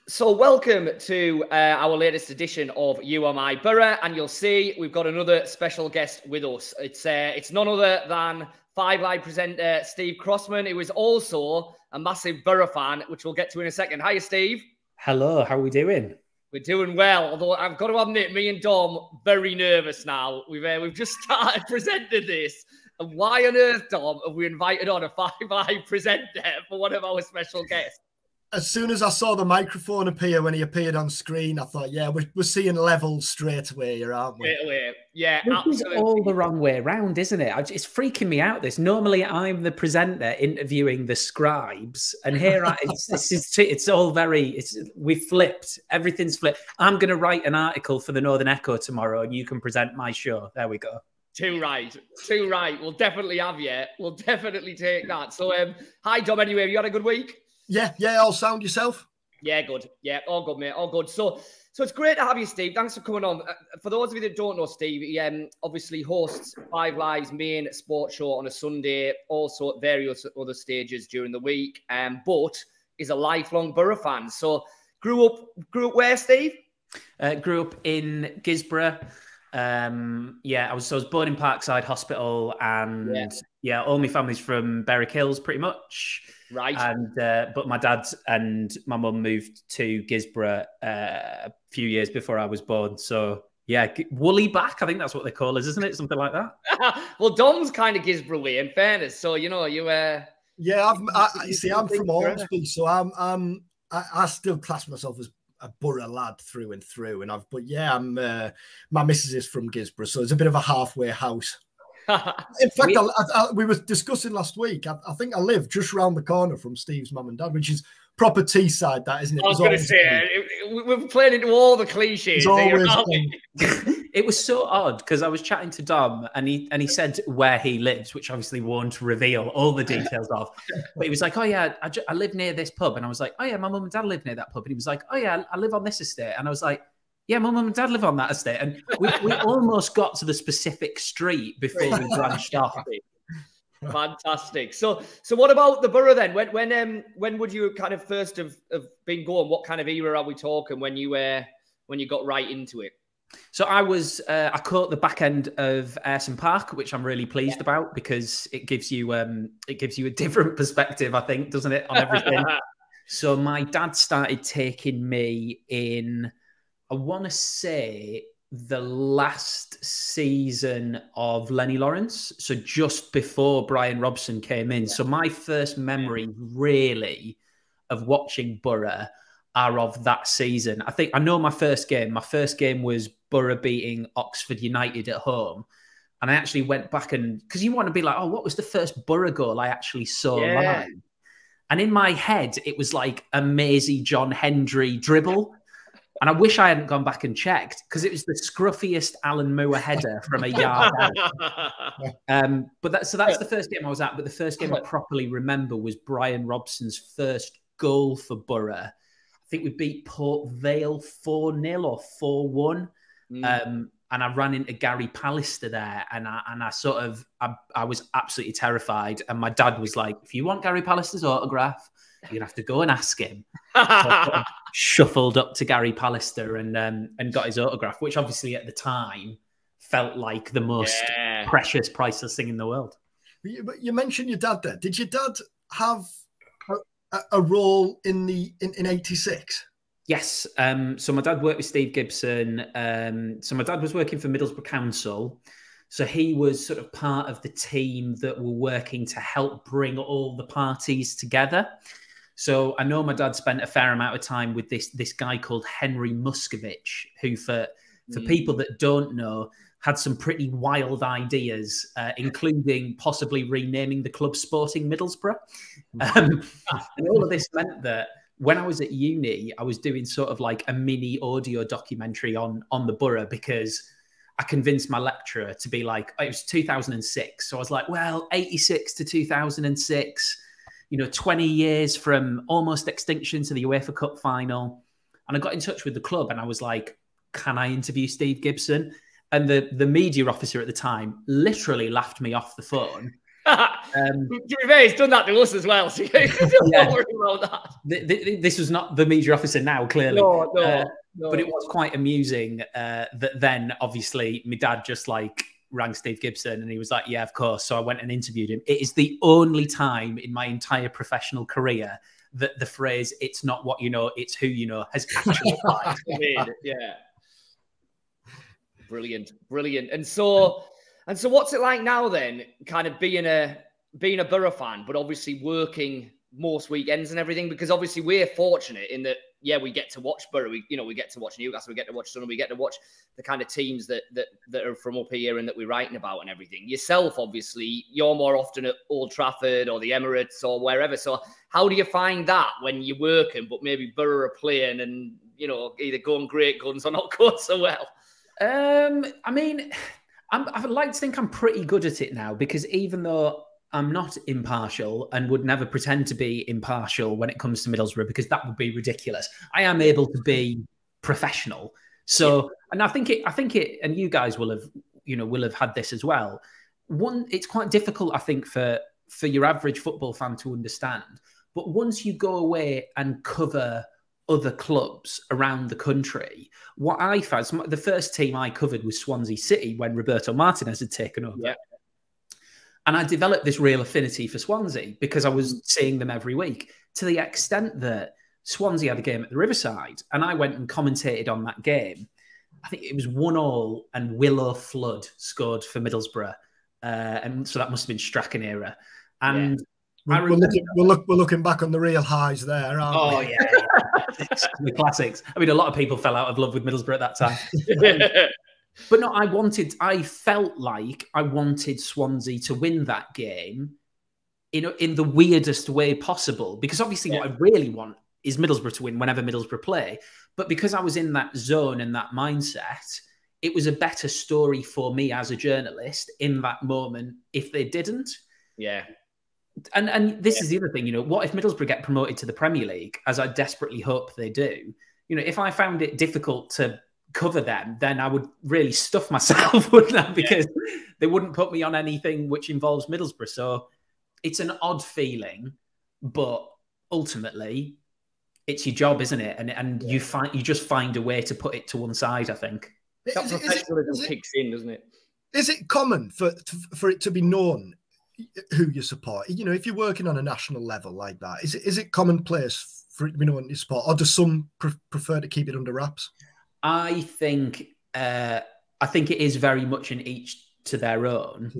So welcome to our latest edition of You Are My Boro, and you'll see we've got another special guest with us. It's none other than Five Live presenter Steve Crossman, who is also a massive Boro fan, which we'll get to in a second. Hiya, Steve. Hello, how are we doing? We're doing well, although I've got to admit, me and Dom very nervous now. We've just started presenting this, and why on earth, Dom, have we invited on a Five Live presenter for one of our special guests? As soon as I saw the microphone appear when he appeared on screen, I thought, yeah, we're seeing levels straight away here, aren't we? Straight away. Yeah, this absolutely. Is all the wrong way around, isn't it? It's freaking me out, this. Normally, I'm the presenter interviewing the scribes, and here it's all very, we've flipped. Everything's flipped. I'm going to write an article for the Northern Echo tomorrow, and you can present my show. There we go. Too right. We'll definitely have you. We'll definitely take that. So, hi, Dom, anyway. Have you had a good week? Yeah, all sound yourself? Yeah, good. Yeah, all good, mate. All good. So it's great to have you, Steve. Thanks for coming on. For those of you that don't know Steve, he obviously hosts Five Live's main sports show on a Sunday, also at various other stages during the week, but is a lifelong Boro fan. So grew up where, Steve? Grew up in Gisborough. I was born in Parkside Hospital, and all my family's from Berwick Hills, pretty much. Right. And but my dad and my mum moved to Gisborough a few years before I was born. So yeah, woolly back, I think that's what they call us, isn't it? Something like that. Well, Dom's kind of Gisborough way, in fairness. So you know, Yeah, I'm from Ormsby, so I still class myself as a Boro lad through and through, and my missus is from Gisborough, so it's a bit of a halfway house. In fact, we were discussing last week. I think I live just around the corner from Steve's mum and dad, which is proper Teesside, that isn't it? I was going to say, we're playing into all the cliches. It was so odd because I was chatting to Dom, and he said where he lives, which obviously won't reveal all the details of. But he was like, "Oh yeah, I live near this pub," and I was like, "Oh yeah, my mum and dad live near that pub," and he was like, "Oh yeah, I live on this estate," and I was like, "Yeah, my mum and dad live on that estate," and we almost got to the specific street before we branched off. Fantastic. So what about the Boro then? When would you kind of first have been going? What kind of era are we talking when you got right into it? So I caught the back end of Ayresome Park, which I'm really pleased about because it gives you a different perspective, I think, doesn't it, on everything? So my dad started taking me in, I want to say, the last season of Lenny Lawrence, so just before Brian Robson came in. So my first memory really of watching Boro are of that season. I think I know my first game. My first game was Boro beating Oxford United at home. And I actually went back because you want to be like, oh, what was the first Boro goal I actually saw live? And in my head, it was like a Maisie John Hendry dribble. And I wish I hadn't gone back and checked because it was the scruffiest Alan Moore header from a yard out. But that's the first game I was at. But the first game I properly remember was Brian Robson's first goal for Boro. I think we beat Port Vale 4-0 or 4-1. And I ran into Gary Pallister there, and I was absolutely terrified. And my dad was like, "If you want Gary Pallister's autograph, you'd have to go and ask him." So I sort of shuffled up to Gary Pallister and got his autograph, which obviously at the time felt like the most precious, priceless thing in the world. You mentioned your dad there. Did your dad have a role in '86? Yes. So my dad worked with Steve Gibson. So my dad was working for Middlesbrough Council. So he was sort of part of the team that were working to help bring all the parties together. So I know my dad spent a fair amount of time with this guy called Henry Muscovich, who for people that don't know, had some pretty wild ideas, including possibly renaming the club Sporting Middlesbrough. And all of this meant that when I was at uni, I was doing sort of like a mini audio documentary on the Boro because I convinced my lecturer to be like, it was 2006. So I was like, well, 86 to 2006, 20 years from almost extinction to the UEFA Cup final. And I got in touch with the club and I was like, can I interview Steve Gibson? And the media officer at the time literally laughed me off the phone To be fair, he's done that to us as well, so don't worry about that. This was not the media officer now, clearly. No. But it was quite amusing that then, obviously, my dad just rang Steve Gibson and he was like, yeah, of course. So I went and interviewed him. It is the only time in my entire professional career that the phrase, it's not what you know, it's who you know, has actually applied. Yeah. Brilliant. And so what's it like now then, kind of being a Boro fan, but obviously working most weekends and everything? Because obviously we're fortunate in that, yeah, we get to watch Boro, we get to watch Newcastle, we get to watch Sunderland, we get to watch the kind of teams that are from up here and that we're writing about and everything. Yourself, obviously, you're more often at Old Trafford or the Emirates or wherever. So how do you find that when you're working, but maybe Boro are playing and, either going great guns or not going so well? I mean, I like to think I'm pretty good at it now, because even though I'm not impartial and would never pretend to be impartial when it comes to Middlesbrough, because that would be ridiculous, I am able to be professional. So, and I think it, and you guys will have had this as well. It's quite difficult, I think, for your average football fan to understand. But once you go away and cover other clubs around the country, what I found, the first team I covered was Swansea City when Roberto Martinez had taken over. Yeah. And I developed this real affinity for Swansea because I was seeing them every week, to the extent that Swansea had a game at the Riverside and I went and commentated on that game. I think it was 1-1 and Willow Flood scored for Middlesbrough. And so that must have been Strachan era. And we're looking back on the real highs there, aren't we? Yeah. The classics. I mean, a lot of people fell out of love with Middlesbrough at that time. But no, I felt like I wanted Swansea to win that game in the weirdest way possible. Because obviously what I really want is Middlesbrough to win whenever Middlesbrough play. But because I was in that zone and that mindset, it was a better story for me as a journalist in that moment if they didn't. Yeah. And this is the other thing, what if Middlesbrough get promoted to the Premier League, as I desperately hope they do? If I found it difficult to cover them, then I would really stuff myself, wouldn't I? Because they wouldn't put me on anything which involves Middlesbrough. So it's an odd feeling, but ultimately it's your job, isn't it? And you just find a way to put it to one side, I think. That professionalism kicks in, doesn't it? Is it common for it to be known who you support? If you're working on a national level like that, is it commonplace for it to be known you support, or do some prefer to keep it under wraps? I think it is very much in each to their own.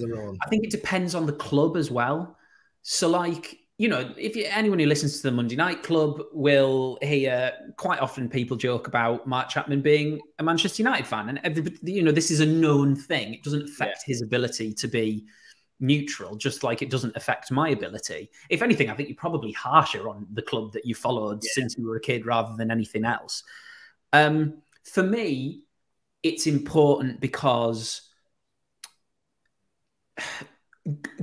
I think it depends on the club as well. So, anyone who listens to the Monday Night Club will hear quite often people joke about Mark Chapman being a Manchester United fan, and everybody, this is a known thing. It doesn't affect his ability to be neutral, just like it doesn't affect my ability. If anything, I think you're probably harsher on the club that you followed since you were a kid rather than anything else. For me, it's important because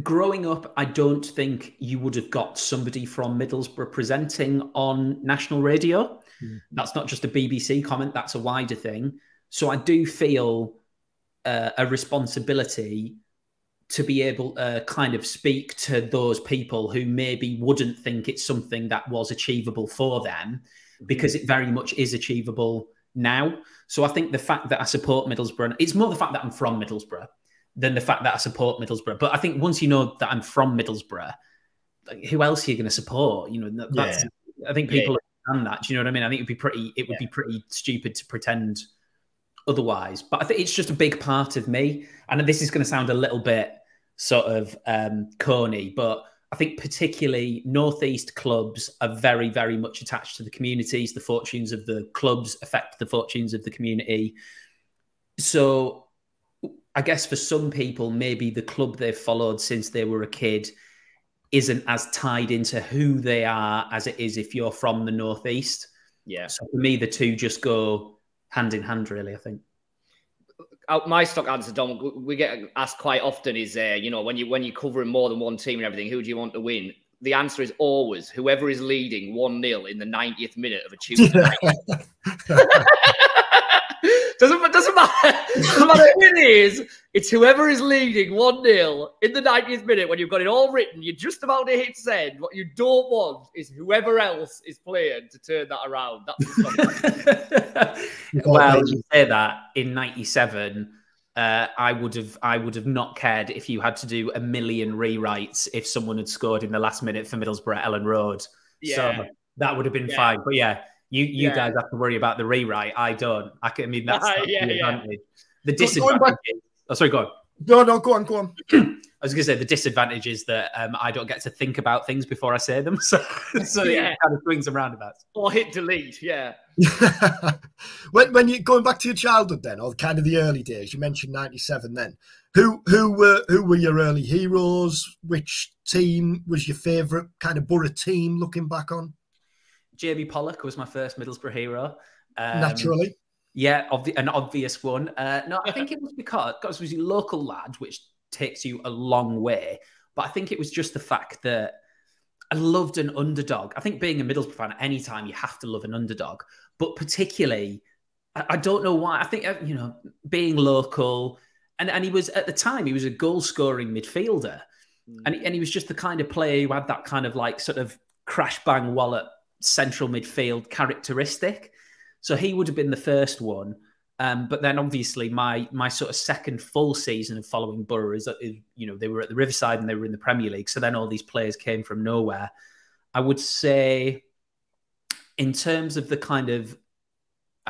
growing up, I don't think you would have got somebody from Middlesbrough presenting on national radio. That's not just a BBC comment, that's a wider thing. So I do feel a responsibility to be able to kind of speak to those people who maybe wouldn't think it's something that was achievable for them, because it very much is achievable now. So I think the fact that I support Middlesbrough, it's more the fact that I'm from Middlesbrough than the fact that I support Middlesbrough. But I think once you know that I'm from Middlesbrough, who else are you going to support? I think people understand that. Do you know what I mean? I think it would be pretty stupid to pretend otherwise. But I think it's just a big part of me. And this is going to sound a little bit sort of corny, but I think particularly Northeast clubs are very, very much attached to the communities. The fortunes of the clubs affect the fortunes of the community. So I guess for some people, maybe the club they've followed since they were a kid isn't as tied into who they are as it is if you're from the Northeast. Yeah. So for me, the two just go hand in hand, really, I think. My stock answer, Dom, we get asked quite often is, when you're covering more than one team and everything, who do you want to win? The answer is always whoever is leading 1-0 in the 90th minute of a Tuesday night. Doesn't doesn't matter. No matter who it is, it's whoever is leading 1-0 in the 90th minute when you've got it all written. You're just about to hit send. What you don't want is whoever else is playing to turn that around. That's well, you say that in '97. I would have not cared if you had to do a million rewrites if someone had scored in the last minute for Middlesbrough at Ellen Road. Yeah. So that would have been fine. But yeah, you guys have to worry about the rewrite. I don't. I mean, that's the advantage. The disadvantage. Oh, sorry, go on. No, go on. I was going to say the disadvantage is that I don't get to think about things before I say them. So yeah, kind of swings and roundabouts. Or hit delete, yeah. when you going back to your childhood then, or kind of the early days, you mentioned '97 then. Who were your early heroes? Which team was your favourite kind of Boro team looking back on? Jamie Pollock was my first Middlesbrough hero. Naturally. Yeah, an obvious one. No, I think it was because he was a local lad, which takes you a long way. But I think it was just the fact that I loved an underdog. I think being a Middlesbrough fan, at any time you have to love an underdog. But particularly, I don't know why. I think, being local, and he was, at the time, he was a goal-scoring midfielder. And he was just the kind of player who had that kind of like sort of crash-bang wallop central midfield characteristic. So he would have been the first one. But then obviously my sort of second full season of following Boro is they were at the Riverside and they were in the Premier League. So then all these players came from nowhere. I would say in terms of the kind of,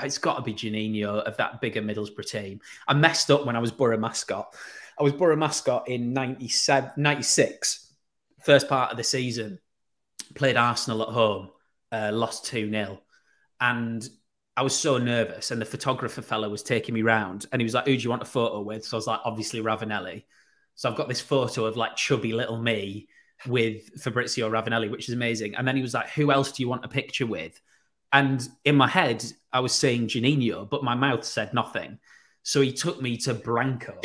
it's got to be Juninho of that bigger Middlesbrough team. I messed up when I was Boro mascot. I was Boro mascot in 96, first part of the season. Played Arsenal at home, lost 2-0. And I was so nervous, and the photographer fella was taking me round, and he was like, "Who do you want a photo with?" So I was like, "Obviously Ravanelli." So I've got this photo of like chubby little me with Fabrizio Ravanelli, which is amazing. And then he was like, "Who else do you want a picture with?" And in my head, I was saying Juninho, but my mouth said nothing. So he took me to Branco.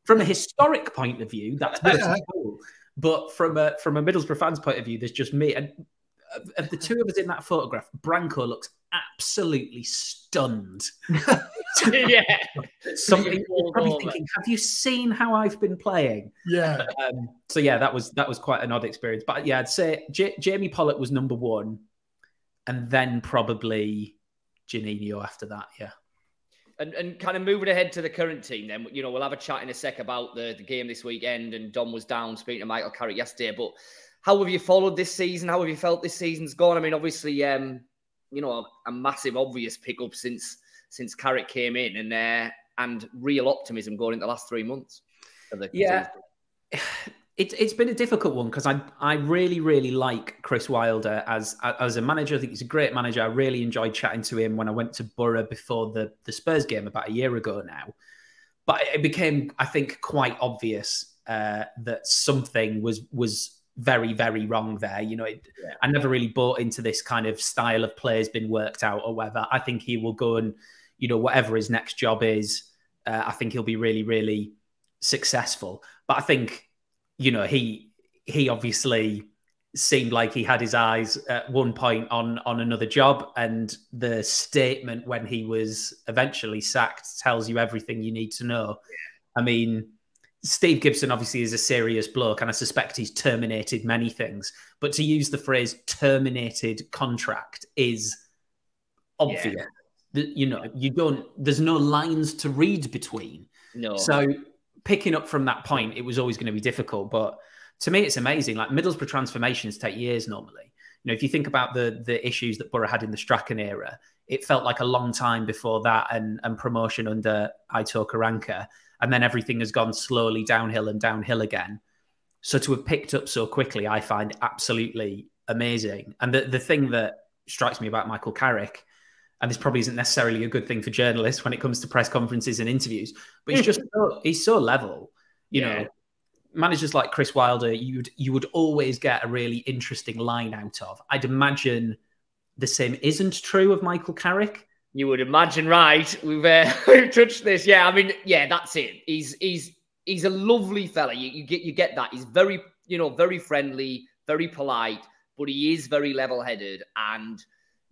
From a historic point of view, that's really cool. But from a Middlesbrough fan's point of view, there's just me. And of the two of us in that photograph, Branco looks absolutely stunned. Yeah. Something you're probably thinking, have you seen how I've been playing? Yeah. So yeah, that was quite an odd experience. But yeah, I'd say Jamie Pollock was number one, and then probably Juninho after that. Yeah. And kind of moving ahead to the current team, then we'll have a chat in a sec about the game this weekend. And Dom was down speaking to Michael Carrick yesterday, but how have you followed this season? How have you felt this season's gone? I mean, obviously, a massive obvious pickup since Carrick came in, and real optimism going into the last 3 months. Yeah, it's been a difficult one because I really, really like Chris Wilder as a manager. I think he's a great manager. I really enjoyed chatting to him when I went to Boro before the Spurs game about a year ago now. But it became, I think, quite obvious that something was very, very wrong there. I never really bought into this kind of style of play has been worked out or whatever. I think he will go and, whatever his next job is, I think he'll be really, really successful. But I think, he obviously seemed like he had his eyes at one point on another job. And the statement when he was eventually sacked tells you everything you need to know. I mean, Steve Gibson obviously is a serious bloke, and I suspect he's terminated many things. But to use the phrase terminated contract is obvious. Yeah. There's no lines to read between. No. So picking up from that point, it was always going to be difficult. But to me, it's amazing. Like Middlesbrough transformations take years normally. If you think about the issues that Boro had in the Strachan era, it felt like a long time before that and promotion under Aitor Karanka. And then everything has gone slowly downhill and downhill again. So to have picked up so quickly, I find absolutely amazing. And the thing that strikes me about Michael Carrick, and this probably isn't necessarily a good thing for journalists when it comes to press conferences and interviews, but he's so level. Managers like Chris Wilder, you would always get a really interesting line out of. I'd imagine the same isn't true of Michael Carrick. You would imagine, right? We've touched this. Yeah, I mean, yeah, that's it. He's a lovely fella. You get that. He's very, very friendly, very polite, but he is very level-headed. And,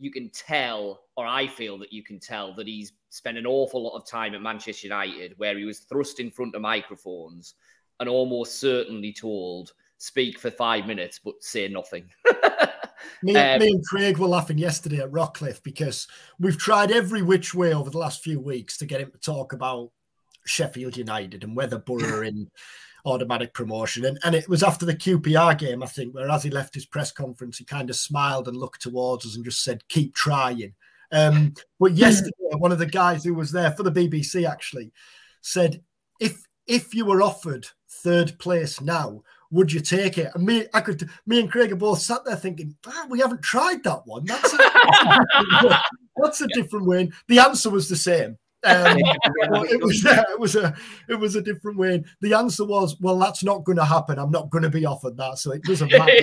you can tell, or I feel that you can tell, that he's spent an awful lot of time at Manchester United where he was thrust in front of microphones and almost certainly told, speak for 5 minutes, but say nothing. Me and Craig were laughing yesterday at Rockcliffe because we've tried every which way over the last few weeks to get him to talk about Sheffield United and whether Boro are in automatic promotion. And it was after the QPR game, I think, where as he left his press conference, he kind of smiled and looked towards us and just said, keep trying. But yesterday, one of the guys who was there for the BBC actually said, if you were offered third place now, would you take it? And me and Craig are both sat there thinking, we haven't tried that one. That's a different win. The answer was the same. It was a different way. The answer was, well, that's not going to happen. I'm not going to be offered that, so it doesn't matter.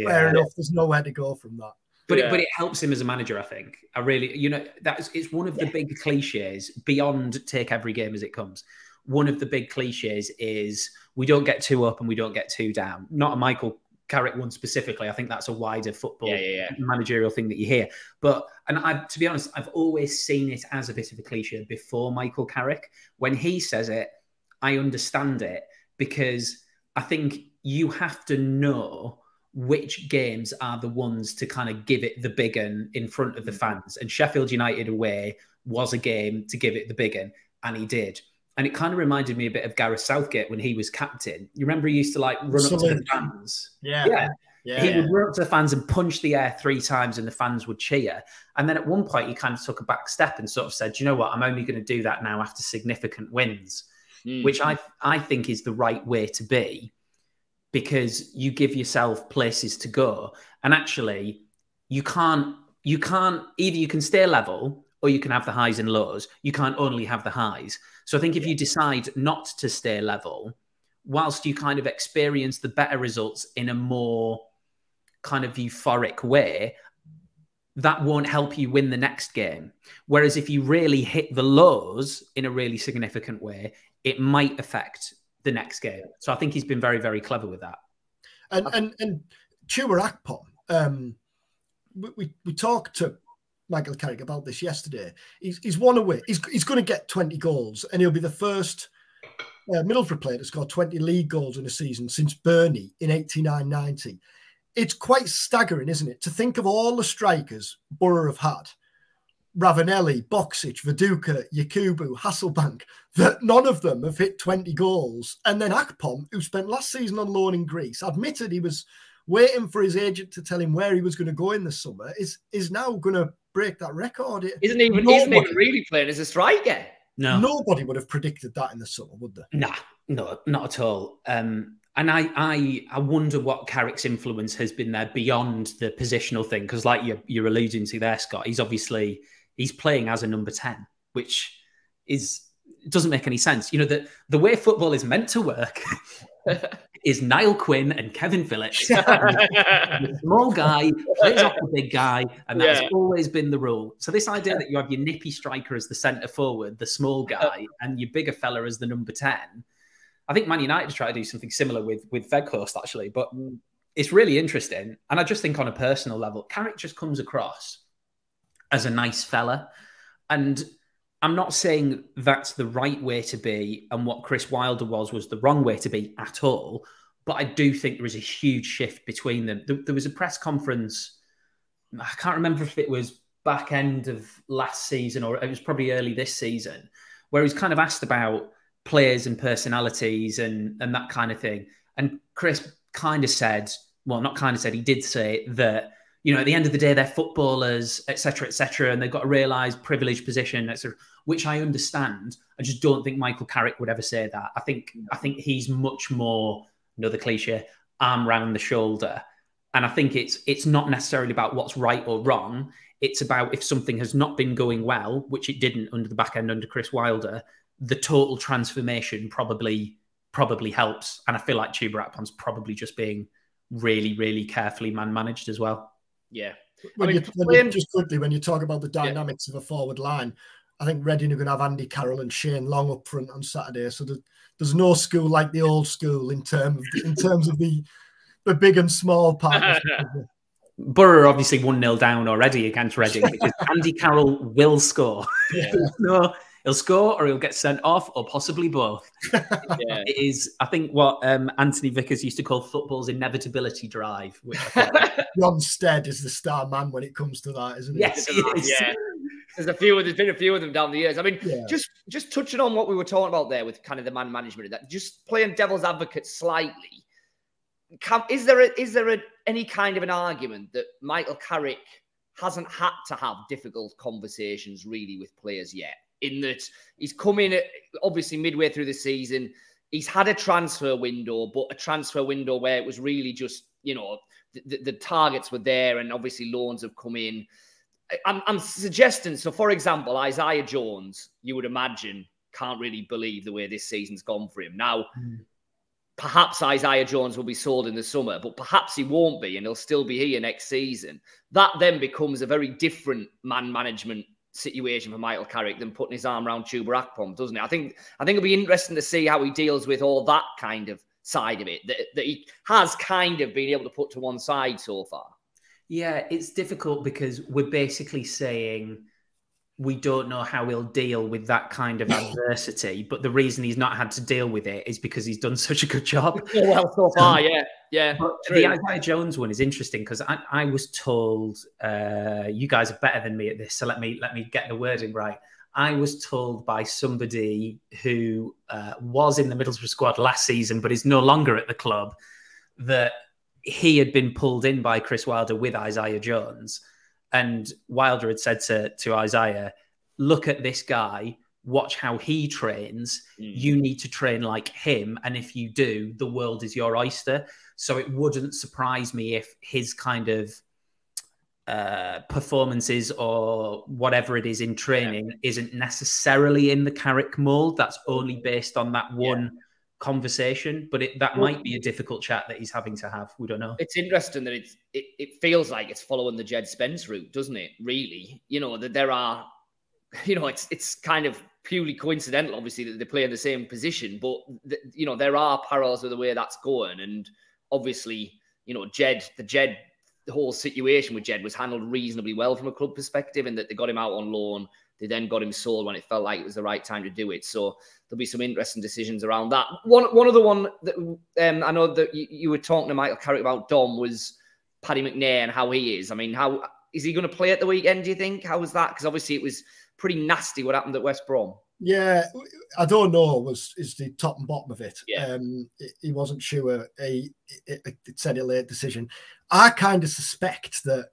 Fair enough. There's nowhere to go from that. But it helps him as a manager, I think. I really, it's one of the big cliches beyond take every game as it comes. One of the big cliches is we don't get too up and we don't get too down. Not a Michael Carrick one specifically. I think that's a wider football managerial thing that you hear. But, to be honest, I've always seen it as a bit of a cliche before Michael Carrick. When he says it, I understand it because I think you have to know which games are the ones to kind of give it the big un in front of the fans. And Sheffield United away was a game to give it the big un, and he did. And it kind of reminded me a bit of Gareth Southgate when he was captain. You remember he used to run up to the fans? Yeah. He would run up to the fans and punch the air 3 times and the fans would cheer. And then at one point he kind of took a back step and sort of said, you know what, I'm only going to do that now after significant wins, which I think is the right way to be, because you give yourself places to go. And actually you can't, either you can stay level or you can have the highs and lows. You can't only have the highs. So I think if you decide not to stay level, whilst you kind of experience the better results in a more kind of euphoric way, that won't help you win the next game. Whereas if you really hit the lows in a really significant way, it might affect the next game. So I think he's been very, very clever with that. And Chuba Akpom, we talked to Michael Carrick about this yesterday. He's won away. He's going to get 20 goals, and he'll be the first Middlesbrough player to score 20 league goals in a season since Bernie in 89-90. It's quite staggering, isn't it, to think of all the strikers Boro have had, Ravanelli, Boksic, Viduka, Yakubu, Hasselbank, that none of them have hit 20 goals. And then Akpom, who spent last season on loan in Greece, admitted he was waiting for his agent to tell him where he was going to go in the summer, is now going to break that record. Isn't even really playing as a striker. No. Nobody would have predicted that in the summer, would they? Nah, no, not at all. And I wonder what Carrick's influence has been there beyond the positional thing, because like you're alluding to there, Scott, he's playing as a number 10, which doesn't make any sense. The way football is meant to work is Niall Quinn and Kevin Phillips. The small guy plays off the big guy, and that's always been the rule. So this idea that you have your nippy striker as the centre forward, the small guy, and your bigger fella as the number 10, I think Man United try to do something similar with Weghorst, actually. But it's really interesting. And I just think on a personal level, Carrick just comes across as a nice fella. And I'm not saying that's the right way to be and what Chris Wilder was the wrong way to be at all. But I do think there is a huge shift between them. There was a press conference, I can't remember if it was back end of last season or it was probably early this season, where he's kind of asked about players and personalities and that kind of thing. And Chris kind of said, well, not kind of said, he did say that, at the end of the day, they're footballers, etc., and they've got a realised privileged position, etc., which I understand. I just don't think Michael Carrick would ever say that. I think he's much more, another cliche, arm round the shoulder. And I think it's not necessarily about what's right or wrong. It's about if something has not been going well, which it didn't under the back end under Chris Wilder, the total transformation probably helps. And I feel like Chuba Akpom's probably just being really, really carefully man-managed as well. Yeah. When you talk about the dynamics of a forward line, I think Reading are going to have Andy Carroll and Shane Long up front on Saturday. So there's no school like the old school in terms of the big and small part. Boro are obviously 1-0 down already against Reading because Andy Carroll will score. Yeah. No, he'll score or he'll get sent off or possibly both. Yeah. It is, I think, what Anthony Vickers used to call football's inevitability drive, which I think Ron Stead is the star man when it comes to that, isn't he? yes, he is. Yeah. There's been a few of them down the years. I mean, just touching on what we were talking about there with kind of the man management, that just playing devil's advocate slightly. Is there any kind of an argument that Michael Carrick hasn't had to have difficult conversations really with players yet? In that he's come in obviously midway through the season, he's had a transfer window, but a transfer window where it was really just, you know, the targets were there and obviously loans have come in. I'm suggesting, so for example, Isaiah Jones, you would imagine, can't really believe the way this season's gone for him. Now, perhaps Isaiah Jones will be sold in the summer, but perhaps he won't be and he'll still be here next season. That then becomes a very different man management situation for Michael Carrick than putting his arm around Chuba Akpom, doesn't it? I think it'll be interesting to see how he deals with all that kind of side of it that he has kind of been able to put to one side so far. Yeah, it's difficult because we're basically saying we don't know how he'll deal with that kind of adversity. But the reason he's not had to deal with it is because he's done such a good job. Well, so far, yeah. But the Isaiah Jones one is interesting because I was told, you guys are better than me at this, so let me get the wording right. I was told by somebody who was in the Middlesbrough squad last season, but is no longer at the club, that he had been pulled in by Chris Wilder with Isaiah Jones. And Wilder had said to Isaiah, look at this guy, watch how he trains. You need to train like him. And if you do, the world is your oyster. So it wouldn't surprise me if his kind of performances or whatever it is in training isn't necessarily in the Carrick mold. That's only based on that one conversation, but that might be a difficult chat that he's having to have. We don't know. It's interesting that it feels like it's following the Jed Spence route, doesn't it? Really, you know, that there are, you know, it's kind of purely coincidental, obviously, that they play in the same position, but you know, there are parallels with the way that's going, and obviously, you know, the whole situation with Jed was handled reasonably well from a club perspective, and that they got him out on loan. They then got him sold when it felt like it was the right time to do it. So there'll be some interesting decisions around that. One other one that I know that you were talking to Michael Carrick about, Dom, was Paddy McNair and how he is. I mean, how is he going to play at the weekend, do you think? How was that? Because obviously it was pretty nasty what happened at West Brom. Yeah, I don't know is the top and bottom of it. Yeah. He wasn't sure. It said a late decision. I kind of suspect that,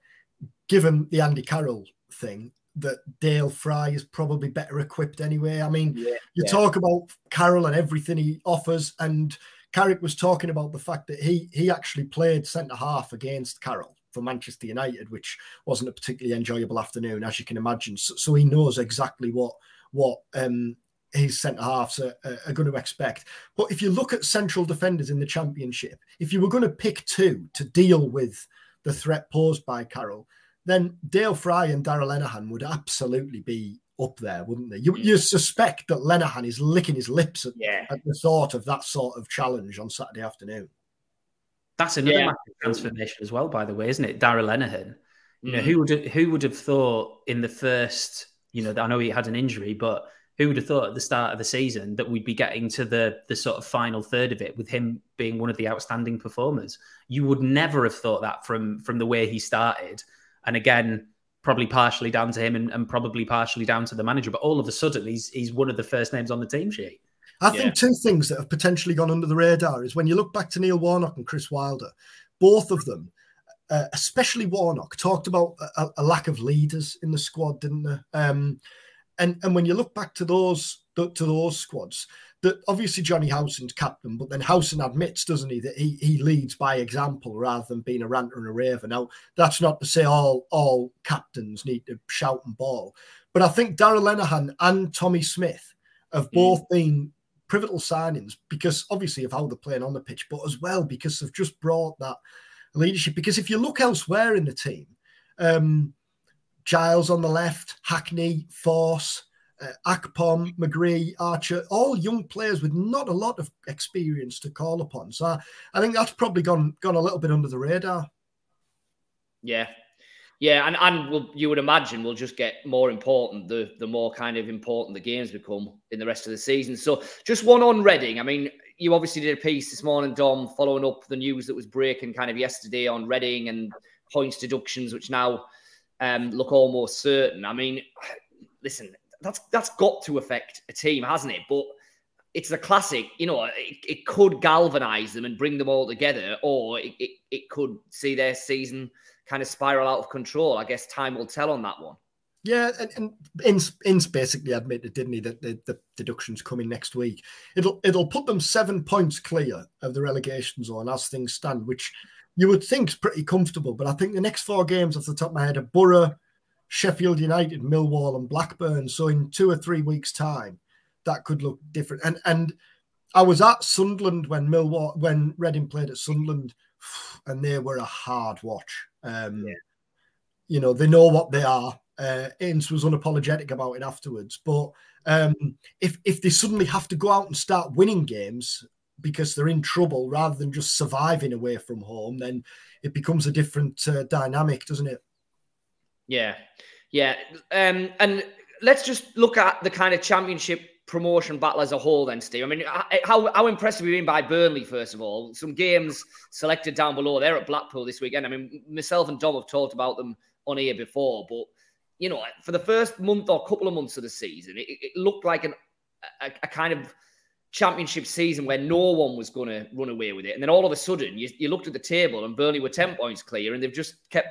given the Andy Carroll thing, that Dale Fry is probably better equipped anyway. I mean, you talk about Carroll and everything he offers, and Carrick was talking about the fact that he actually played centre-half against Carroll for Manchester United, which wasn't a particularly enjoyable afternoon, as you can imagine. So he knows exactly what his centre-halves are going to expect. But if you look at central defenders in the Championship, if you were going to pick two to deal with the threat posed by Carroll, then Dale Fry and Darragh Lenihan would absolutely be up there, wouldn't they? You suspect that Lenihan is licking his lips at the thought of that sort of challenge on Saturday afternoon. That's another massive transformation as well, by the way, isn't it? Darragh Lenihan. You know, who would have thought in the first, you know, I know he had an injury, but who would have thought at the start of the season that we'd be getting to the sort of final third of it with him being one of the outstanding performers? You would never have thought that from the way he started. And again, probably partially down to him and probably partially down to the manager. But all of a sudden, he's one of the first names on the team sheet. I think two things that have potentially gone under the radar is when you look back to Neil Warnock and Chris Wilder, both of them, especially Warnock, talked about a lack of leaders in the squad, didn't they? And when you look back to those squads, that obviously Johnny Howson's captain, but then Howson admits, doesn't he, that he leads by example rather than being a ranter and a raver. Now, that's not to say all captains need to shout and bawl, but I think Darragh Lenihan and Tommy Smith have both been pivotal signings because obviously of how they're playing on the pitch, but as well because they've just brought that leadership. Because if you look elsewhere in the team, Giles on the left, Hackney, Force, Akpom, McGree, Archer, all young players with not a lot of experience to call upon. So I think that's probably gone a little bit under the radar. Yeah. Yeah, and you would imagine will just get more important the more kind of important the games become in the rest of the season. So just one on Reading. I mean, you obviously did a piece this morning, Dom, following up the news that was breaking kind of yesterday on Reading and points deductions, which now look almost certain. I mean, listen, that's got to affect a team, hasn't it? But it's a classic, you know, it could galvanise them and bring them all together, or it could see their season kind of spiral out of control. I guess time will tell on that one. Yeah, and Ince basically admitted, didn't he, that the deductions coming next week. It'll put them 7 points clear of the relegation zone as things stand, which you would think is pretty comfortable. But I think the next 4 games off the top of my head are Boro, Sheffield United, Millwall, and Blackburn. So in 2 or 3 weeks' time, that could look different. And I was at Sunderland when Reading played at Sunderland, and they were a hard watch. You know, they know what they are. Ince was unapologetic about it afterwards. But if they suddenly have to go out and start winning games because they're in trouble rather than just surviving away from home, then it becomes a different dynamic, doesn't it? Yeah, yeah. And let's just look at the kind of championship promotion battle as a whole then, Steve. I mean, how impressed have you been by Burnley, first of all? Some games selected down below. They're at Blackpool this weekend. I mean, myself and Dom have talked about them on here before, but, you know, for the first month or couple of months of the season, it looked like a kind of championship season where no one was going to run away with it. And then all of a sudden, you looked at the table and Burnley were 10 points clear, and they've just kept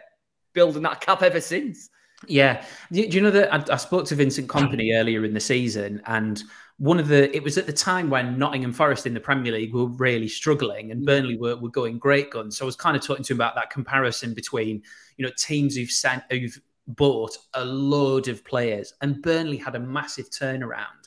building that gap ever since. Yeah. Do you know that I spoke to Vincent Kompany earlier in the season, and it was at the time when Nottingham Forest in the Premier League were really struggling and Burnley were going great guns. So I was kind of talking to him about that comparison between, you know, teams who've bought a load of players, and Burnley had a massive turnaround.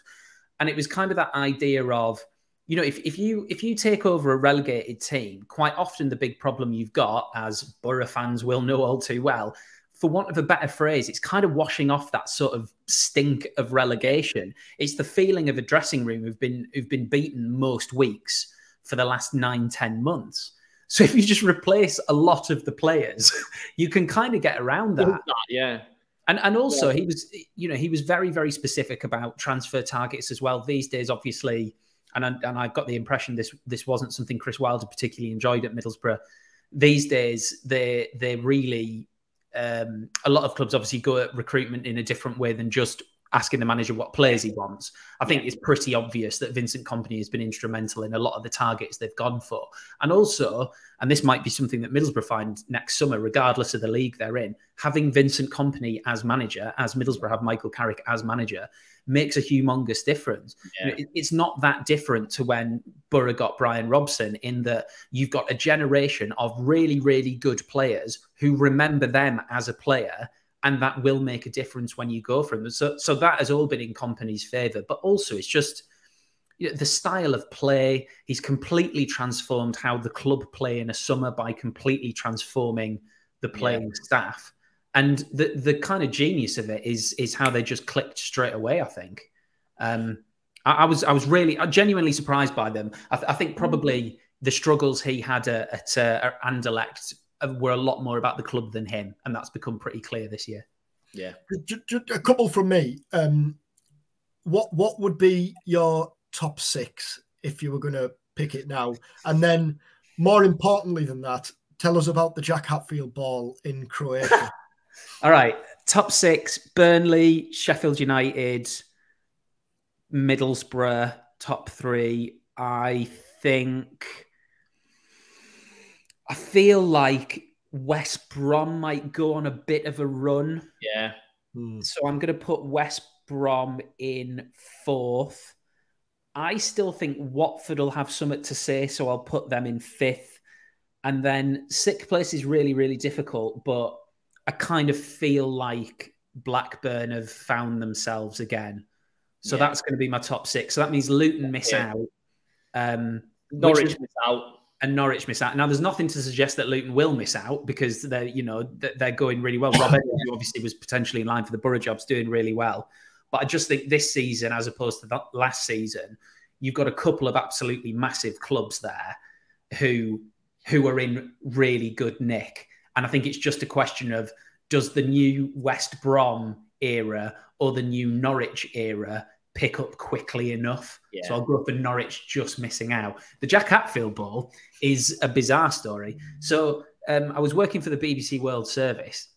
And it was kind of that idea of, you know, if you take over a relegated team, quite often the big problem you've got, as Boro fans will know all too well, for want of a better phrase, it's kind of washing off that sort of stink of relegation. It's the feeling of a dressing room who've been beaten most weeks for the last 9-10 months. So if you just replace a lot of the players, you can kind of get around that. Yeah. And also he was very, very specific about transfer targets as well. These days, obviously, and I got the impression this wasn't something Chris Wilder particularly enjoyed at Middlesbrough. These days, they really a lot of clubs obviously go at recruitment in a different way than just asking the manager what players he wants. I think it's pretty obvious that Vincent Kompany has been instrumental in a lot of the targets they've gone for. And also, and this might be something that Middlesbrough find next summer, regardless of the league they're in, having Vincent Kompany as manager, as Middlesbrough have Michael Carrick as manager, makes a humongous difference. Yeah. It's not that different to when Boro got Brian Robson, in that you've got a generation of really, really good players who remember them as a player, and that will make a difference when you go for them. So that has all been in Kompany's favour. But also, it's just, you know, the style of play. He's completely transformed how the club play in a summer by completely transforming the playing staff. And the kind of genius of it is how they just clicked straight away, I think. I was genuinely surprised by them. I think probably the struggles he had at Anderlecht were a lot more about the club than him, and that's become pretty clear this year. Yeah. A couple from me. What would be your top 6 if you were going to pick it now? And then, more importantly than that, tell us about the Jack Hatfield ball in Croatia. All right. Top 6, Burnley, Sheffield United, Middlesbrough. Top 3, I feel like West Brom might go on a bit of a run. Yeah. So I'm going to put West Brom in 4th. I still think Watford will have something to say, so I'll put them in 5th. And then 6th place is really, really difficult, but I kind of feel like Blackburn have found themselves again. So that's going to be my top 6. So that means Luton miss out. Norwich miss out. And Norwich miss out. Now, there's nothing to suggest that Luton will miss out, because they're going really well. Rob Edwards, who obviously was potentially in line for the Borough job's doing really well. But I just think this season, as opposed to that last season, you've got a couple of absolutely massive clubs there who are in really good nick. And I think it's just a question of, does the new West Brom era or the new Norwich era pick up quickly enough? Yeah. So I'll go for Norwich just missing out. The Jack Hatfield ball is a bizarre story. So I was working for the BBC World Service,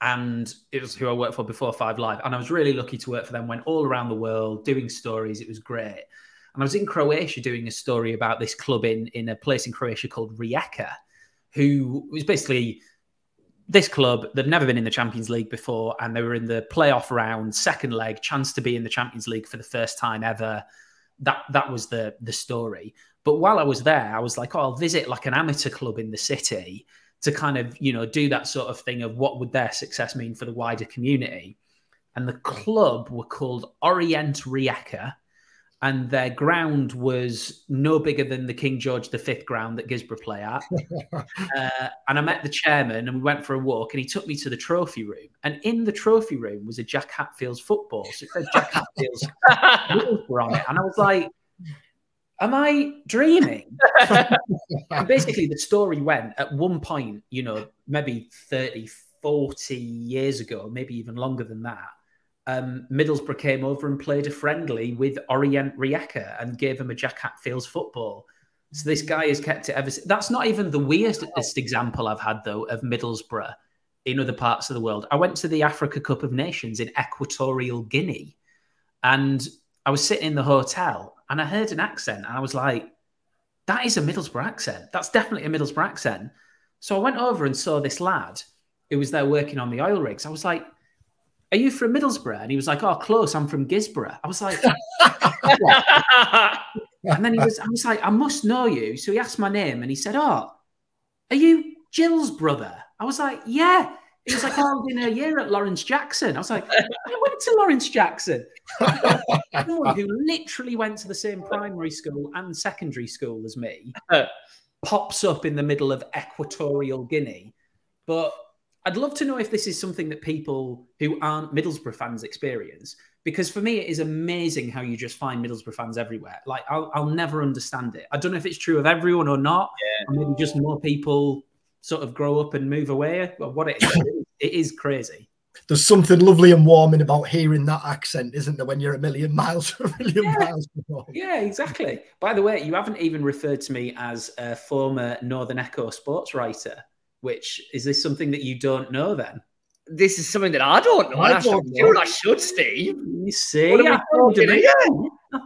and it was who I worked for before 5 Live. And I was really lucky to work for them, went all around the world doing stories. It was great. And I was in Croatia doing a story about this club in a place in Croatia called Rijeka, who was basically this club. They'd never been in the Champions League before, and they were in the playoff round, second leg, chance to be in the Champions League for the first time ever. That was the story. But while I was there, I was like, oh, I'll visit like an amateur club in the city to kind of, you know, do that sort of thing of what would their success mean for the wider community. And the club were called Orient Rijeka, and their ground was no bigger than the King George V ground that Gisborough play at. And I met the chairman, and we went for a walk, and he took me to the trophy room. And in the trophy room was a Jack Hatfield's football. So it said Jack Hatfield's Middlesbrough on it. And I was like, am I dreaming? And basically, the story went at one point, you know, maybe 30, 40 years ago, maybe even longer than that, Middlesbrough came over and played a friendly with Orient Rijeka and gave him a Jack Hatfield's football. So this guy has kept it ever since. That's not even the weirdest example I've had, though, of Middlesbrough in other parts of the world. I went to the Africa Cup of Nations in Equatorial Guinea, and I was sitting in the hotel, and I heard an accent, and I was like, that is a Middlesbrough accent. That's definitely a Middlesbrough accent. So I went over and saw this lad who was there working on the oil rigs. I was like, are you from Middlesbrough? And he was like, oh, close, I'm from Gisborough. I was like, and then I was like, I must know you. So he asked my name, and he said, oh, are you Jill's brother? I was like, yeah. He was like, oh, I was in a year at Lawrence Jackson. I was like, I went to Lawrence Jackson. Someone who literally went to the same primary school and secondary school as me pops up in the middle of Equatorial Guinea. But I'd love to know if this is something that people who aren't Middlesbrough fans experience, because for me, it is amazing how you just find Middlesbrough fans everywhere. Like, I'll never understand it. I don't know if it's true of everyone or not, or maybe just more people sort of grow up and move away. But what it is crazy. There's something lovely and warming about hearing that accent, isn't there, when you're a million miles from miles from home? Yeah, exactly. By the way, you haven't even referred to me as a former Northern Echo sports writer, which is this something that you don't know then? This is something that I don't know. I should, Steve. You see, I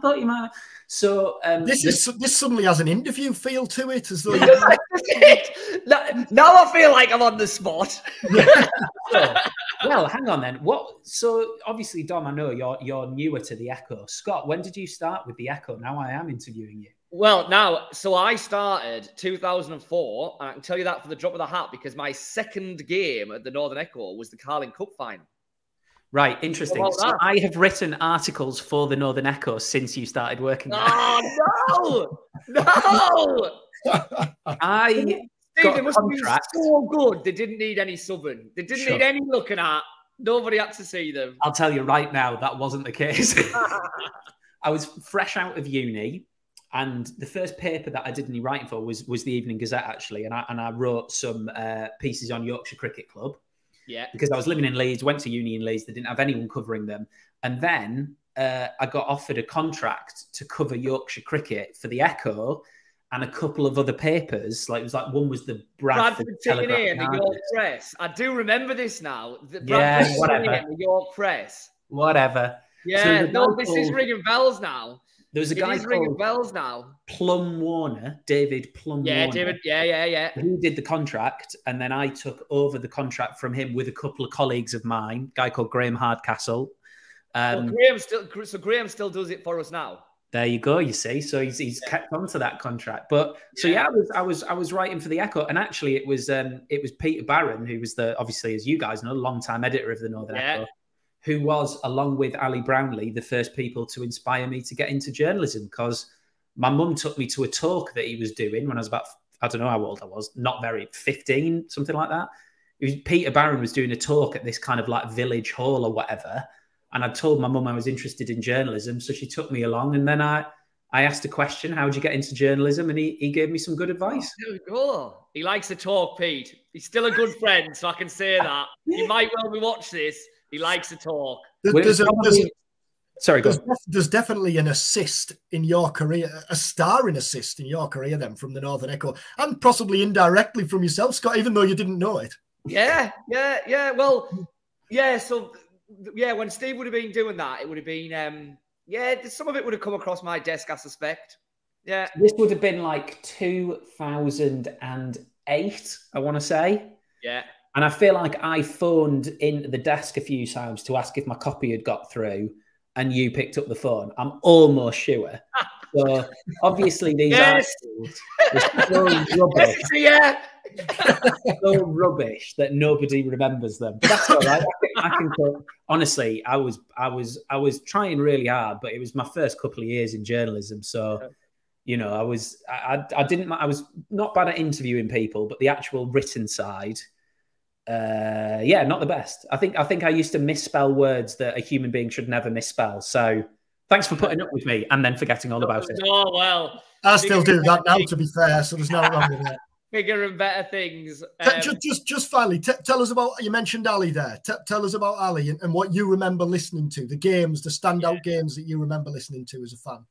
thought you might. So this suddenly has an interview feel to it, as though. Now I feel like I'm on the spot. Well, hang on then. So obviously, Dom, I know you're newer to the Echo. Scott, when did you start with the Echo? Now I am interviewing you. Well, so I started 2004, and I can tell you that for the drop of the hat because my second game at the Northern Echo was the Carling Cup final. Right, interesting. So I have written articles for the Northern Echo since you started working there. Oh, no! Steve, must be so good. They didn't need any subbing. They didn't need any looking at. Nobody had to see them. I'll tell you right now, that wasn't the case. I was fresh out of uni, and the first paper that I did any writing for was the Evening Gazette, actually, and I wrote some pieces on Yorkshire Cricket Club. Yeah, because I was living in Leeds, went to uni in Leeds. They didn't have anyone covering them. And then I got offered a contract to cover Yorkshire cricket for the Echo and a couple of other papers. Like, it was like, one was the Bradford Telegraph. The York Press. I do remember this now. The York Press. Whatever. Yeah, so this is ringing bells now. There was a guy called Plum Warner, David Plum Warner. Yeah, David. Yeah. He did the contract, and then I took over the contract from him with a couple of colleagues of mine, a guy called Graham Hardcastle. Graham still does it for us now. There you go. You see, so he's kept on to that contract. But so yeah, I was writing for the Echo, and actually it was Peter Barron, who was obviously, as you guys know, long-time editor of the Northern Echo, who was, along with Ali Brownlee, the first people to inspire me to get into journalism, because my mum took me to a talk that he was doing when I was about, I don't know how old I was, not very, 15, something like that. Peter Barron was doing a talk at this kind of like village hall or whatever. And I told my mum I was interested in journalism. So she took me along, and then I I asked a question, how would you get into journalism? And he gave me some good advice. There we go. He likes to talk, Pete. He's still a good friend, so I can say that. You might well be watching this. He likes to talk. Sorry, go on. There's definitely an assist in your career, a starring assist in your career then from the Northern Echo, and possibly indirectly from yourself, Scott, even though you didn't know it. Yeah. Well, yeah, so, yeah, when Steve would have been doing that, it would have been, some of it would have come across my desk, I suspect. Yeah. This would have been like 2008, I want to say. Yeah. And I feel like I phoned in the desk a few times to ask if my copy had got through, and you picked up the phone. I'm almost sure. So obviously these articles are so rubbish. Yeah. So rubbish that nobody remembers them. But that's all right. I can honestly, I was trying really hard, but it was my first couple of years in journalism. So, you know, I was not bad at interviewing people, but the actual written side, not the best. I think I used to misspell words that a human being should never misspell. So thanks for putting up with me and then forgetting all about it. Oh, well. I still do that now, to be fair, so there's no wrong with that. Bigger and better things. Just finally, tell us about, you mentioned Ali there. Tell us about Ali and what you remember listening to, the games, the standout games that you remember listening to as a fan.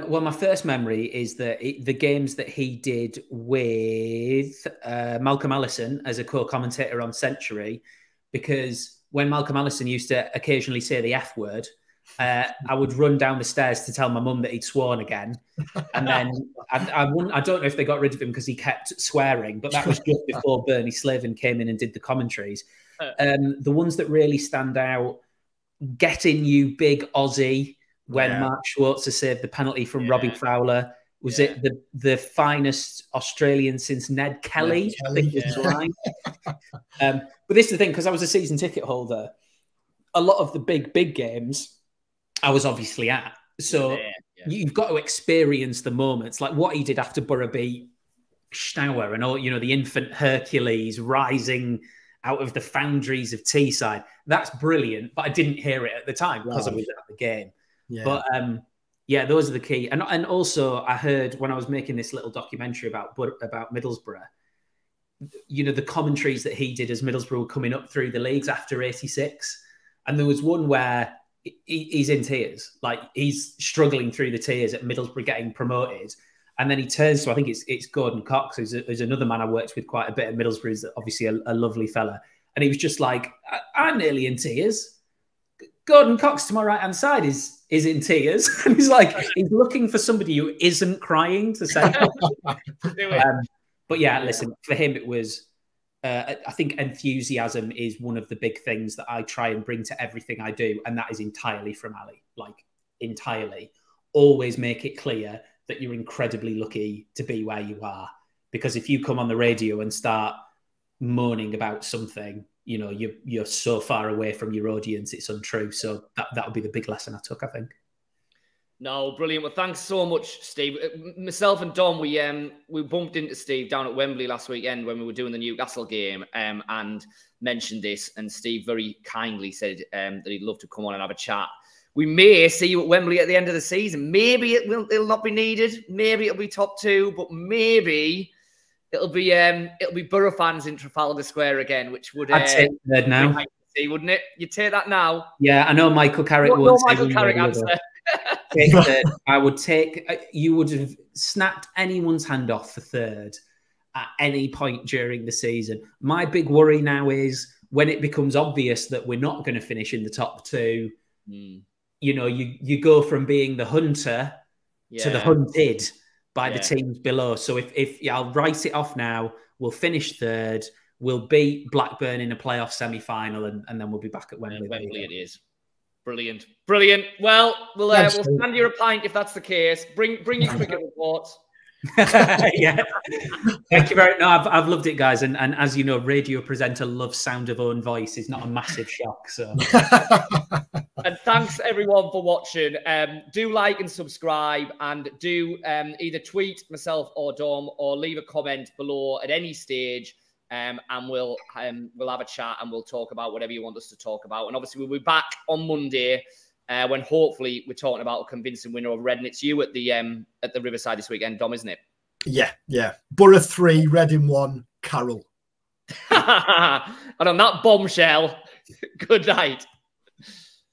Well, my first memory is that the games that he did with Malcolm Allison as a co-commentator on Century, because when Malcolm Allison used to occasionally say the F word, I would run down the stairs to tell my mum that he'd sworn again. And then I don't know if they got rid of him because he kept swearing, but that was just before Bernie Slavin came in and did the commentaries. The ones that really stand out, Getting You Big Aussie, when Mark Schwarzer saved the penalty from Robbie Fowler. Was it the finest Australian since Ned Kelly? I think was the line. But this is the thing, because I was a season ticket holder, a lot of the big games I was obviously at. So you've got to experience the moments, like what he did after Boro beat Stour and all, you know, the infant Hercules rising out of the foundries of Teesside. That's brilliant, but I didn't hear it at the time because I was at the game. Yeah. But those are the key. And also I heard when I was making this little documentary about Middlesbrough, you know, the commentaries that he did as Middlesbrough were coming up through the leagues after '86. And there was one where he's in tears, like he's struggling through the tears at Middlesbrough getting promoted. And then he turns to, I think it's Gordon Cox, who's another man I worked with quite a bit at Middlesbrough, who's obviously a lovely fella. And he was just like, I'm nearly in tears. Gordon Cox to my right-hand side is in tears. And he's like, he's looking for somebody who isn't crying to say. But yeah, listen, for him, it was, I think enthusiasm is one of the big things that I try and bring to everything I do. And that is entirely from Ali, like entirely. Always make it clear that you're incredibly lucky to be where you are. Because if you come on the radio and start moaning about something, you know, you're so far away from your audience, it's untrue. So that would be the big lesson I took, I think. No, brilliant. Well, thanks so much, Steve. Myself and Dom, we bumped into Steve down at Wembley last weekend when we were doing the Newcastle game, and mentioned this. And Steve very kindly said that he'd love to come on and have a chat. We may see you at Wembley at the end of the season. Maybe it'll not be needed. Maybe it'll be top two, but maybe it'll be Boro fans in Trafalgar Square again, which would I'd take third now, see, wouldn't it? You'd take that now. Yeah, I know Michael Carrick won't say Michael Carrick answer. Take third. I would take. You would have snapped anyone's hand off for third at any point during the season. My big worry now is when it becomes obvious that we're not going to finish in the top two. You know, you go from being the hunter to the hunted by the teams below. So if I'll write it off now, we'll finish third. We'll beat Blackburn in a playoff semi-final, and then we'll be back at Wembley. Wembley it is. Brilliant. Brilliant. Well, we'll stand you a pint if that's the case. Bring your cricket reports. Yeah. Thank you very much. No, I've loved it, guys. And as you know, radio presenter loves sound of own voice is not a massive shock. So and thanks everyone for watching. Do like and subscribe, and do either tweet myself or Dom or leave a comment below at any stage. And we'll have a chat and we'll talk about whatever you want us to talk about. And obviously we'll be back on Monday when hopefully we're talking about a convincing winner of Reading. It's you at the Riverside this weekend, Dom, isn't it? Yeah, yeah. Boro 3, Reading 1, Carroll. And on that bombshell, good night.